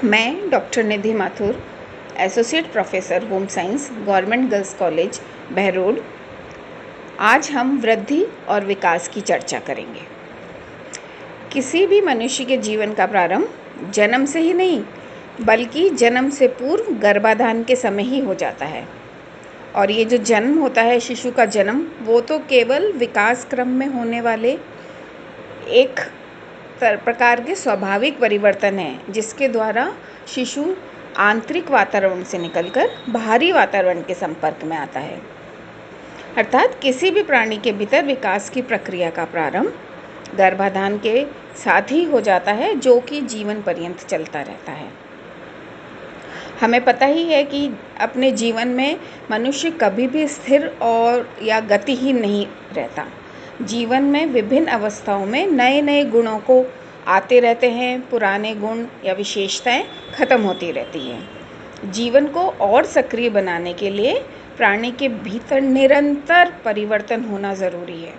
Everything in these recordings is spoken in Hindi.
मैं doctor Nidhi Mathur, associate professor home science, government girls college, Behror. आज हम वृद्धि और विकास की चर्चा करेंगे। किसी भी मनुष्य के जीवन का प्रारंभ जन्म से ही नहीं, बल्कि जन्म से पूर्व गर्भाधान के समय ही हो जाता है। और ये जो जन्म होता है, शिशु का जन्म, वो तो केवल विकास क्रम में होने वाले एक प्रकार के स्वाभाविक परिवर्तन है, जिसके द्वारा शिशु आंतरिक वातावरण से निकलकर बाहरी वातावरण के संपर्क में आता है। अर्थात किसी भी प्राणी के भीतर विकास की प्रक्रिया का प्रारंभ गर्भाधान के साथ ही हो जाता है, जो कि जीवन पर्यंत चलता रहता है। हमें पता ही है कि अपने जीवन में मनुष्य कभी भी स्थिर और या गतिहीन नहीं रहता। जीवन में विभिन्न अवस्थाओं में नए नए गुणों को आते रहते हैं, पुराने गुण या विशेषताएं खत्म होती रहती हैं। जीवन को और सक्रिय बनाने के लिए प्राणी के भीतर निरंतर परिवर्तन होना ज़रूरी है।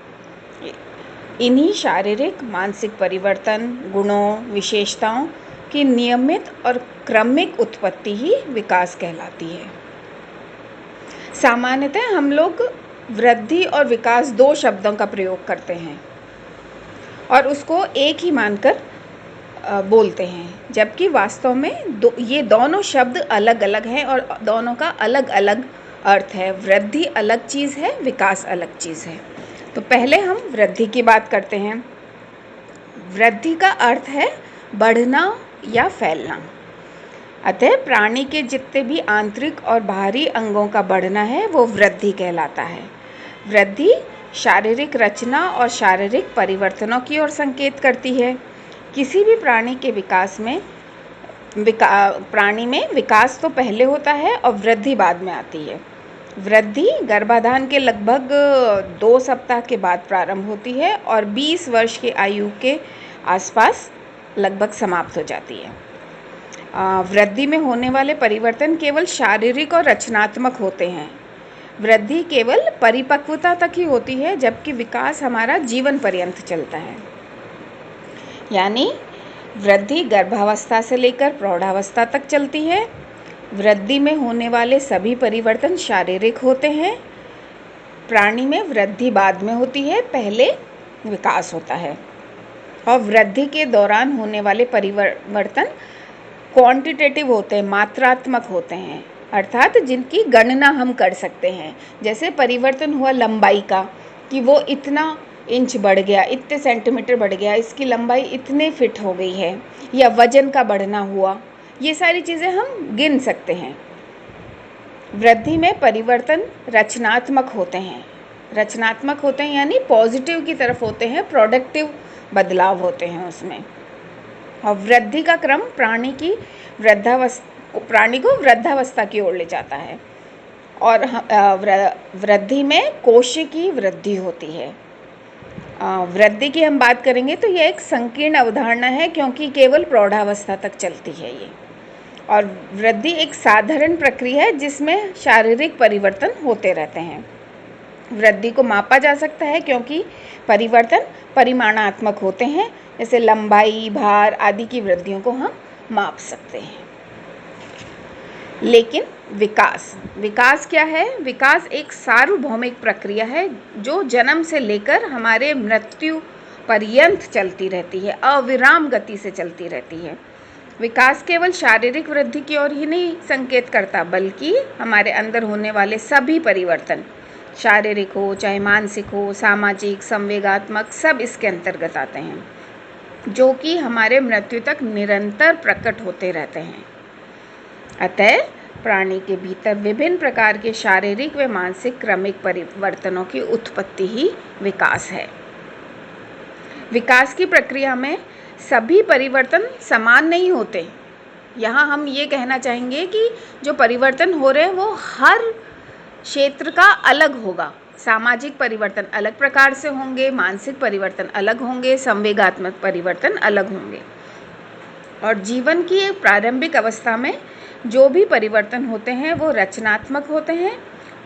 इन्हीं शारीरिक मानसिक परिवर्तन, गुणों, विशेषताओं की नियमित और क्रमिक उत्पत्ति ही विकास कहलाती है। सामान्यतः हम लोग वृद्धि और विकास दो शब्दों का प्रयोग करते हैं और उसको एक ही मानकर बोलते हैं, जबकि वास्तव में ये दोनों शब्द अलग अलग हैं और दोनों का अलग अलग अर्थ है। वृद्धि अलग चीज़ है, विकास अलग चीज़ है। तो पहले हम वृद्धि की बात करते हैं। वृद्धि का अर्थ है बढ़ना या फैलना। अतः प्राणी के जितने भी आंतरिक और बाहरी अंगों का बढ़ना है, वो वृद्धि कहलाता है। वृद्धि शारीरिक रचना और शारीरिक परिवर्तनों की ओर संकेत करती है। किसी भी प्राणी के प्राणी में विकास तो पहले होता है और वृद्धि बाद में आती है। वृद्धि गर्भाधान के लगभग 2 सप्ताह के बाद प्रारंभ होती है और 20 वर्ष की आयु के आसपास लगभग समाप्त हो जाती है। वृद्धि में होने वाले परिवर्तन केवल शारीरिक और रचनात्मक होते हैं। वृद्धि केवल परिपक्वता तक ही होती है, जबकि विकास हमारा जीवन पर्यंत चलता है। यानी वृद्धि गर्भावस्था से लेकर प्रौढ़ावस्था तक चलती है। वृद्धि में होने वाले सभी परिवर्तन शारीरिक होते हैं। प्राणी में वृद्धि बाद में होती है, पहले विकास होता है। और वृद्धि के दौरान होने वाले परिवर्तन क्वांटिटेटिव होते हैं, मात्रात्मक होते हैं, अर्थात जिनकी गणना हम कर सकते हैं। जैसे परिवर्तन हुआ लंबाई का, कि वो इतना इंच बढ़ गया, इतने सेंटीमीटर बढ़ गया, इसकी लंबाई इतने फिट हो गई है, या वजन का बढ़ना हुआ, ये सारी चीज़ें हम गिन सकते हैं। वृद्धि में परिवर्तन रचनात्मक होते हैं। रचनात्मक होते हैं यानी पॉजिटिव की तरफ होते हैं, प्रोडक्टिव बदलाव होते हैं उसमें। और वृद्धि का क्रम प्राणी को वृद्धावस्था की ओर ले जाता है। और वृद्धि में कोशिकीय वृद्धि होती है। वृद्धि की हम बात करेंगे तो यह एक संकीर्ण अवधारणा है, क्योंकि केवल प्रौढ़ावस्था तक चलती है ये। और वृद्धि एक साधारण प्रक्रिया है जिसमें शारीरिक परिवर्तन होते रहते हैं। वृद्धि को मापा जा सकता है, क्योंकि परिवर्तन परिमाणात्मक होते हैं। जैसे लंबाई, भार आदि की वृद्धियों को हम माप सकते हैं। लेकिन विकास क्या है? विकास एक सार्वभौमिक प्रक्रिया है जो जन्म से लेकर हमारे मृत्यु पर्यंत चलती रहती है, अविराम गति से चलती रहती है। विकास केवल शारीरिक वृद्धि की ओर ही नहीं संकेत करता, बल्कि हमारे अंदर होने वाले सभी परिवर्तन, शारीरिक हो चाहे मानसिक हो, सामाजिक, संवेगात्मक, सब इसके अंतर्गत आते हैं, जो कि हमारे मृत्यु तक निरंतर प्रकट होते रहते हैं। अतः प्राणी के भीतर विभिन्न प्रकार के शारीरिक व मानसिक क्रमिक परिवर्तनों की उत्पत्ति ही विकास है। विकास की प्रक्रिया में सभी परिवर्तन समान नहीं होते। यहाँ हम ये कहना चाहेंगे कि जो परिवर्तन हो रहे हैं वो हर क्षेत्र का अलग होगा। सामाजिक परिवर्तन अलग प्रकार से होंगे, मानसिक परिवर्तन अलग होंगे, संवेगात्मक परिवर्तन अलग होंगे। और जीवन की एक प्रारंभिक अवस्था में जो भी परिवर्तन होते हैं वो रचनात्मक होते हैं,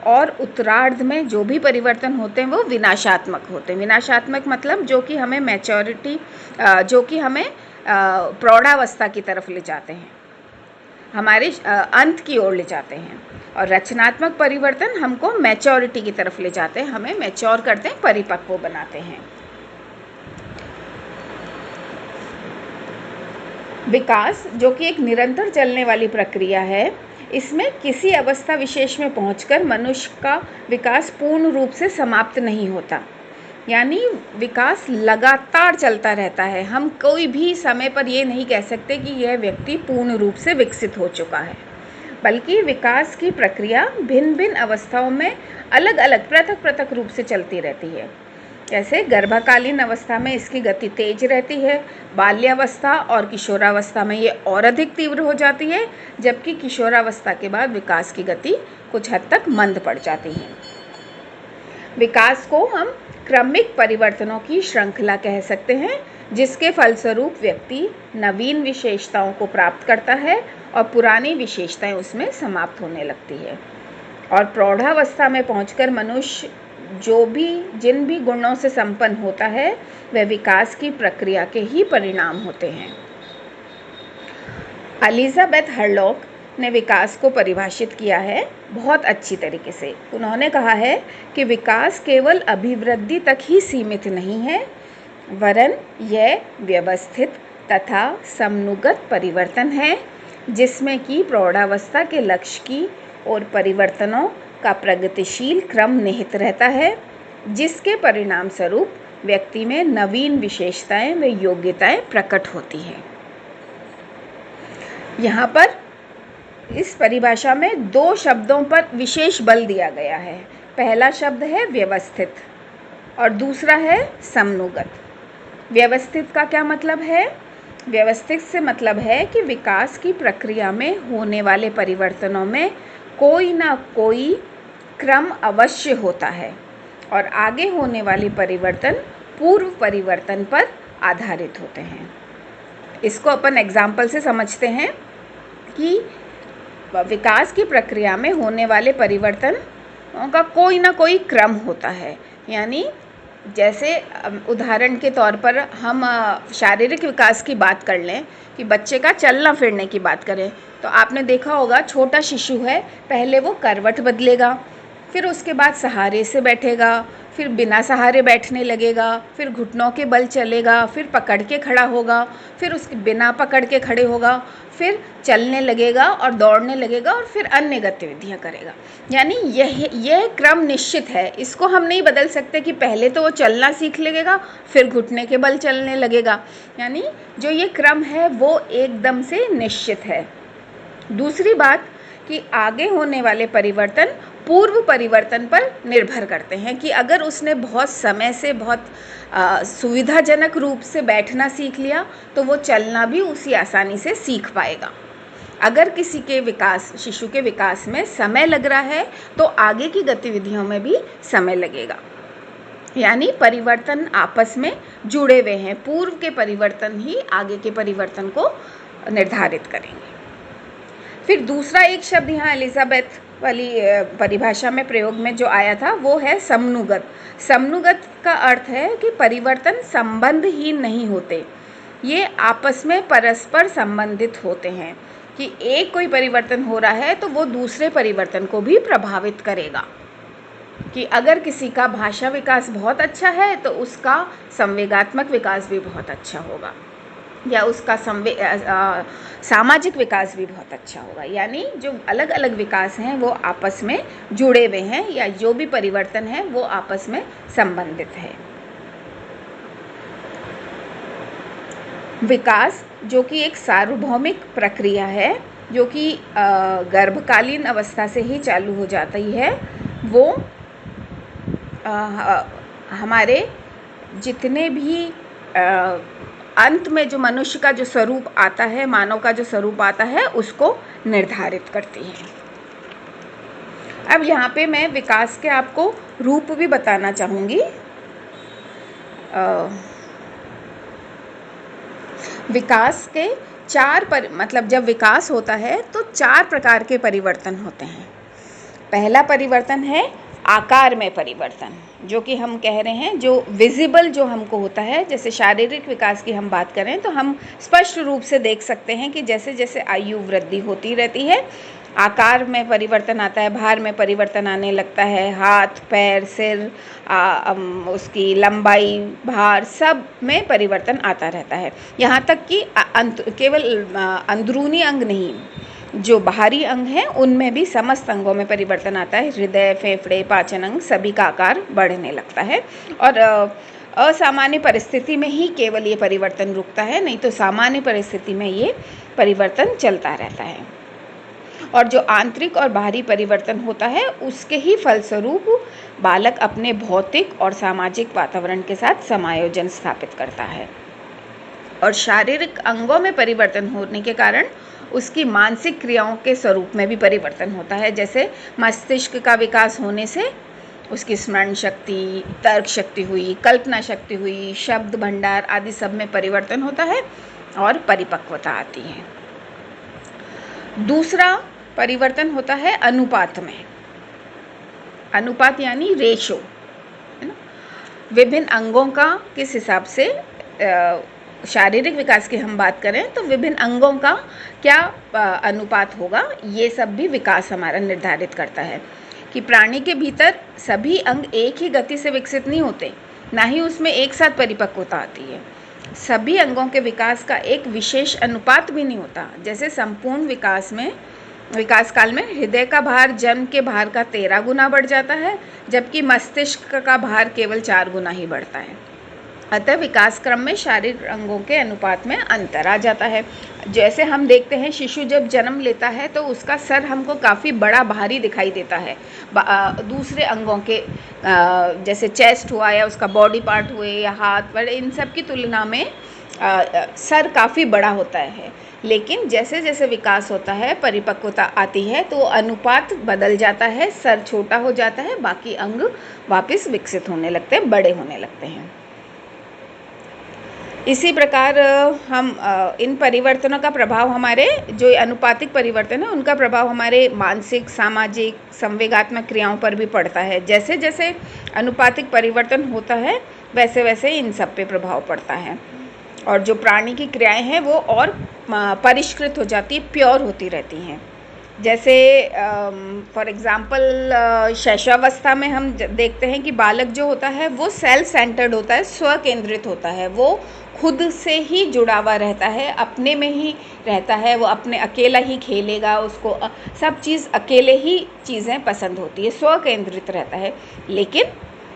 और उत्तरार्ध में जो भी परिवर्तन होते हैं वो विनाशात्मक होते हैं। विनाशात्मक मतलब जो कि हमें प्रौढ़ावस्था की तरफ ले जाते हैं। हमारे अंत की ओर ले जाते हैं, और रचनात्मक परिवर्तन हमको मैच्योरिटी की तरफ ले जाते हैं, हमें मैच्योर करते हैं, परिपक्व बनाते हैं। विकास जो कि एक निरंतर चलने वाली प्रक्रिया है, इसमें किसी अवस्था विशेष में पहुंचकर मनुष्य का विकास पूर्ण रूप से समाप्त नहीं होता, यानी विकास लगातार चलता रहता है। हम कोई भी समय पर ये नहीं कह सकते कि यह व्यक्ति पूर्ण रूप से विकसित हो चुका है, बल्कि विकास की प्रक्रिया भिन्न भिन्न अवस्थाओं में अलग अलग पृथक पृथक रूप से चलती रहती है। जैसे गर्भकालीन अवस्था में इसकी गति तेज रहती है, बाल्यावस्था और किशोरावस्था में ये और अधिक तीव्र हो जाती है, जबकि किशोरावस्था के बाद विकास की गति कुछ हद तक मंद पड़ जाती है। विकास को हम क्रमिक परिवर्तनों की श्रृंखला कह सकते हैं, जिसके फलस्वरूप व्यक्ति नवीन विशेषताओं को प्राप्त करता है और पुरानी विशेषताएं उसमें समाप्त होने लगती है। और प्रौढ़ावस्था में पहुंचकर मनुष्य जिन भी गुणों से संपन्न होता है, वह विकास की प्रक्रिया के ही परिणाम होते हैं। एलिजाबेथ हरलॉक ने विकास को परिभाषित किया है बहुत अच्छी तरीके से। उन्होंने कहा है कि विकास केवल अभिवृद्धि तक ही सीमित नहीं है, वरन यह व्यवस्थित तथा समनुगत परिवर्तन है, जिसमें कि प्रौढ़ावस्था के लक्ष्य की और परिवर्तनों का प्रगतिशील क्रम निहित रहता है, जिसके परिणाम स्वरूप व्यक्ति में नवीन विशेषताएं व योग्यताएं प्रकट होती हैं। यहाँ पर इस परिभाषा में दो शब्दों पर विशेष बल दिया गया है। पहला शब्द है व्यवस्थित और दूसरा है समनुगत। व्यवस्थित का क्या मतलब है? व्यवस्थित से मतलब है कि विकास की प्रक्रिया में होने वाले परिवर्तनों में कोई ना कोई क्रम अवश्य होता है और आगे होने वाले परिवर्तन पूर्व परिवर्तन पर आधारित होते हैं। इसको अपन एग्जाम्पल से समझते हैं कि विकास की प्रक्रिया में होने वाले परिवर्तन का कोई ना कोई क्रम होता है। यानी जैसे उदाहरण के तौर पर हम शारीरिक विकास की बात कर लें कि बच्चे का चलना फिरने की बात करें, तो आपने देखा होगा छोटा शिशु है, पहले वो करवट बदलेगा, फिर उसके बाद सहारे से बैठेगा, फिर बिना सहारे बैठने लगेगा, फिर घुटनों के बल चलेगा, फिर पकड़ के खड़ा होगा, फिर उसके बिना पकड़ के खड़े होगा, फिर चलने लगेगा और दौड़ने लगेगा और फिर अन्य गतिविधियां करेगा। यानी यह क्रम निश्चित है, इसको हम नहीं बदल सकते कि पहले तो वो चलना सीख लेगा फिर घुटने के बल चलने लगेगा। यानी जो ये क्रम है वो एकदम से निश्चित है। दूसरी बात कि आगे होने वाले परिवर्तन पूर्व परिवर्तन पर निर्भर करते हैं कि अगर उसने बहुत समय से बहुत सुविधाजनक रूप से बैठना सीख लिया तो वो चलना भी उसी आसानी से सीख पाएगा। अगर किसी के शिशु के विकास में समय लग रहा है तो आगे की गतिविधियों में भी समय लगेगा। यानी परिवर्तन आपस में जुड़े हुए हैं, पूर्व के परिवर्तन ही आगे के परिवर्तन को निर्धारित करेंगे। फिर दूसरा एक शब्द यहाँ एलिजाबेथ वाली परिभाषा में प्रयोग में जो आया था वो है समनुगत। समनुगत का अर्थ है कि परिवर्तन संबंधहीन नहीं होते, ये आपस में परस्पर संबंधित होते हैं कि एक कोई परिवर्तन हो रहा है तो वो दूसरे परिवर्तन को भी प्रभावित करेगा। कि अगर किसी का भाषा विकास बहुत अच्छा है तो उसका संवेगात्मक विकास भी बहुत अच्छा होगा, या उसका सामाजिक विकास भी बहुत अच्छा होगा। यानी जो अलग अलग विकास हैं वो आपस में जुड़े हुए हैं, या जो भी परिवर्तन है वो आपस में संबंधित है। विकास जो कि एक सार्वभौमिक प्रक्रिया है, जो कि गर्भकालीन अवस्था से ही चालू हो जाती है, वो हमारे जितने भी अंत में जो मनुष्य का जो स्वरूप आता है, मानव का जो स्वरूप आता है, उसको निर्धारित करती है। अब यहाँ पे मैं विकास के आपको रूप भी बताना चाहूँगी। विकास के मतलब जब विकास होता है तो 4 प्रकार के परिवर्तन होते हैं। पहला परिवर्तन है आकार में परिवर्तन, जो कि हम कह रहे हैं जो विजिबल जो हमको होता है, जैसे शारीरिक विकास की हम बात करें तो हम स्पष्ट रूप से देख सकते हैं कि जैसे जैसे आयु वृद्धि होती रहती है आकार में परिवर्तन आता है, भार में परिवर्तन आने लगता है, हाथ पैर सिर उसकी लंबाई भार सब में परिवर्तन आता रहता है। यहाँ तक कि केवल अंदरूनी अंग नहीं, जो बाहरी अंग हैं उनमें भी समस्त अंगों में परिवर्तन आता है। हृदय फेफड़े पाचन अंग सभी का आकार बढ़ने लगता है और असामान्य परिस्थिति में ही केवल ये परिवर्तन रुकता है, नहीं तो सामान्य परिस्थिति में ये परिवर्तन चलता रहता है। और जो आंतरिक और बाहरी परिवर्तन होता है उसके ही फलस्वरूप बालक अपने भौतिक और सामाजिक वातावरण के साथ समायोजन स्थापित करता है और शारीरिक अंगों में परिवर्तन होने के कारण उसकी मानसिक क्रियाओं के स्वरूप में भी परिवर्तन होता है। जैसे मस्तिष्क का विकास होने से उसकी स्मरण शक्ति, तर्क शक्ति हुई, कल्पना शक्ति हुई, शब्द भंडार आदि सब में परिवर्तन होता है और परिपक्वता आती है। दूसरा परिवर्तन होता है अनुपात में। अनुपात यानी रेशो, है ना। विभिन्न अंगों का किस हिसाब से शारीरिक विकास की हम बात करें तो विभिन्न अंगों का क्या अनुपात होगा, ये सब भी विकास हमारा निर्धारित करता है। कि प्राणी के भीतर सभी अंग एक ही गति से विकसित नहीं होते, ना ही उसमें एक साथ परिपक्वता आती है। सभी अंगों के विकास का एक विशेष अनुपात भी नहीं होता। जैसे संपूर्ण विकास काल में हृदय का भार जन्म के भार का 13 गुना बढ़ जाता है, जबकि मस्तिष्क का भार केवल 4 गुना ही बढ़ता है। अतः विकास क्रम में शारीरिक अंगों के अनुपात में अंतर आ जाता है। जैसे हम देखते हैं शिशु जब जन्म लेता है तो उसका सर हमको काफ़ी बड़ा भारी दिखाई देता है दूसरे अंगों के, जैसे चेस्ट हुआ या उसका बॉडी पार्ट हुए या हाथ पैर, इन सब की तुलना में सर काफ़ी बड़ा होता है। लेकिन जैसे जैसे विकास होता है, परिपक्वता आती है तो अनुपात बदल जाता है, सर छोटा हो जाता है, बाकी अंग वापस विकसित होने लगते हैं, बड़े होने लगते हैं। इसी प्रकार हम इन परिवर्तनों का प्रभाव, हमारे जो अनुपातिक परिवर्तन है उनका प्रभाव हमारे मानसिक, सामाजिक, संवेगात्मक क्रियाओं पर भी पड़ता है। जैसे जैसे अनुपातिक परिवर्तन होता है वैसे वैसे इन सब पे प्रभाव पड़ता है और जो प्राणी की क्रियाएं हैं वो और परिष्कृत हो जाती, प्योर होती रहती हैं। जैसे फॉर एग्ज़ाम्पल शैशवावस्था में हम देखते हैं कि बालक जो होता है वो सेल्फ सेंटर्ड होता है, स्व केंद्रित होता है, वो खुद से ही जुड़ा हुआ रहता है, अपने में ही रहता है, वो अपने अकेला ही खेलेगा, उसको सब चीज़ अकेले ही चीज़ें पसंद होती है, स्व केंद्रित रहता है। लेकिन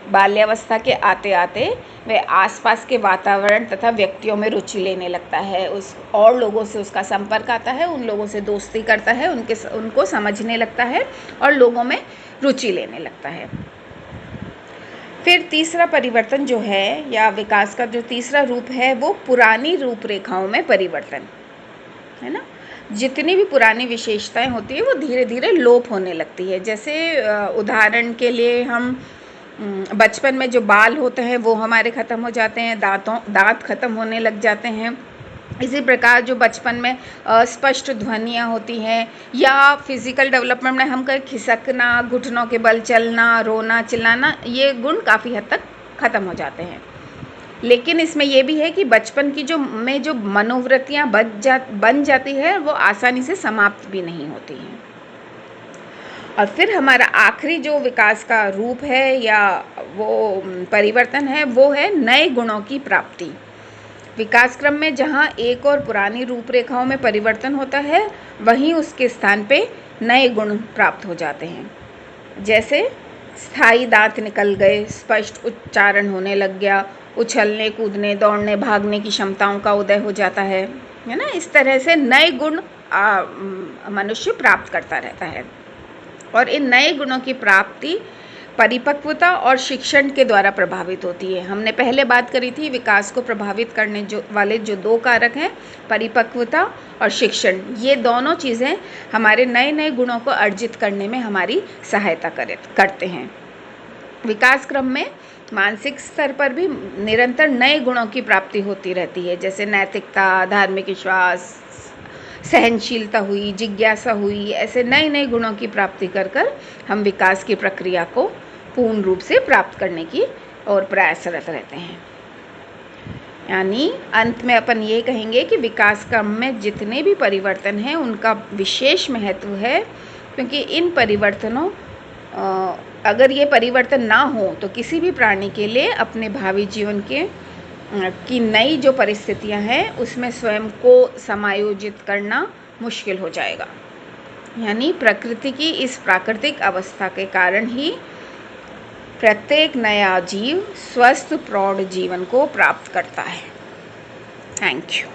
बाल्यावस्था के आते आते वह आसपास के वातावरण तथा व्यक्तियों में रुचि लेने लगता है, उस और लोगों से उसका संपर्क आता है, उन लोगों से दोस्ती करता है, उनको समझने लगता है और लोगों में रुचि लेने लगता है। फिर तीसरा परिवर्तन जो है या विकास का जो तीसरा रूप है वो पुरानी रूपरेखाओं में परिवर्तन है ना। जितनी भी पुरानी विशेषताएं होती है वो धीरे धीरे लोप होने लगती है। जैसे उदाहरण के लिए हम बचपन में जो बाल होते हैं वो हमारे ख़त्म हो जाते हैं, दांत ख़त्म होने लग जाते हैं। इसी प्रकार जो बचपन में स्पष्ट ध्वनियाँ होती हैं या फिज़िकल डेवलपमेंट में हम कहें खिसकना, घुटनों के बल चलना, रोना चिल्लाना, ये गुण काफ़ी हद तक ख़त्म हो जाते हैं। लेकिन इसमें यह भी है कि बचपन की जो मनोवृत्तियाँ बन जाती है वो आसानी से समाप्त भी नहीं होती हैं। और फिर हमारा आखिरी जो विकास का रूप है या वो परिवर्तन है वो है नए गुणों की प्राप्ति। विकास क्रम में जहाँ एक और पुरानी रूपरेखाओं में परिवर्तन होता है वहीं उसके स्थान पे नए गुण प्राप्त हो जाते हैं। जैसे स्थायी दांत निकल गए, स्पष्ट उच्चारण होने लग गया, उछलने कूदने दौड़ने भागने की क्षमताओं का उदय हो जाता है ना। इस तरह से नए गुण मनुष्य प्राप्त करता रहता है और इन नए गुणों की प्राप्ति परिपक्वता और शिक्षण के द्वारा प्रभावित होती है। हमने पहले बात करी थी विकास को प्रभावित करने वाले जो 2 कारक हैं, परिपक्वता और शिक्षण, ये दोनों चीज़ें हमारे नए नए गुणों को अर्जित करने में हमारी सहायता करते हैं। विकास क्रम में मानसिक स्तर पर भी निरंतर नए गुणों की प्राप्ति होती रहती है। जैसे नैतिकता, धार्मिक विश्वास, सहनशीलता हुई, जिज्ञासा हुई, ऐसे नए नए गुणों की प्राप्ति कर हम विकास की प्रक्रिया को पूर्ण रूप से प्राप्त करने की और प्रयासरत रहते हैं। यानी अंत में अपन ये कहेंगे कि विकास क्रम में जितने भी परिवर्तन हैं उनका विशेष महत्व है, क्योंकि इन परिवर्तनों अगर ये परिवर्तन ना हो तो किसी भी प्राणी के लिए अपने भावी जीवन की नई जो परिस्थितियां हैं उसमें स्वयं को समायोजित करना मुश्किल हो जाएगा। यानी प्रकृति की इस प्राकृतिक अवस्था के कारण ही प्रत्येक नया जीव स्वस्थ प्रौढ़ जीवन को प्राप्त करता है। Thank you.